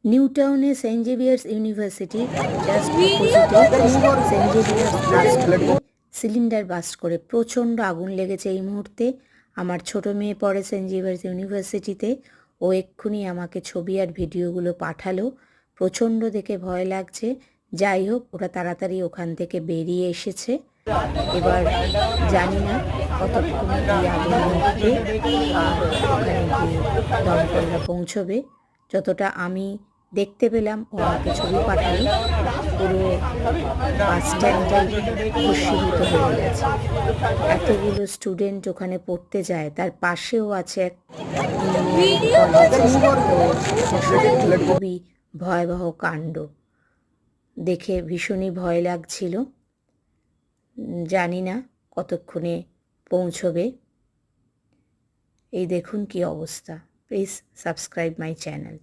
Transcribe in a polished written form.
New টাউনে Saint Xavier's university just অপোজিটে Saint Xavier's blast করে সিলিন্ডার বাস্ট করে প্রচণ্ড আগুন লেগেছে এই মুহূর্তে। আমার ছোট মেয়ে পড়ে সেন্ট জেভিয়ার্স ইউনিভার্সিটিতে। ও এক্ষুনি আমাকে ছবি আর ভিডিওগুলো পাঠালো। প্রচণ্ড দেখে ভয় লাগছে। যাই হোক, ওরা তাড়াতাড়ি ওখান থেকে বেরিয়ে এসেছে। এবার জানি না কতক্ষণে এই আগুন নিভবে আর ওখানে গিয়ে দমকলরা পৌঁছবে। যতটা আমি দেখতে পেলাম, ও আমাকে ছবি পাঠালো, পুরো বাস স্ট্যান্ডটাই ভস্মীভূত হয়ে গেছে। এতগুলো স্টুডেন্ট ওখানে পড়তে যায়, তার পাশেও আছে এক ইঞ্জিনিয়ারিং কলেজ। তো সত্যি খুবই ভয়াবহ কাণ্ড। দেখে ভীষণই ভয় লাগছিল। জানি না কতক্ষণে পৌঁছবে। এই দেখুন কি অবস্থা। Please subscribe my channel.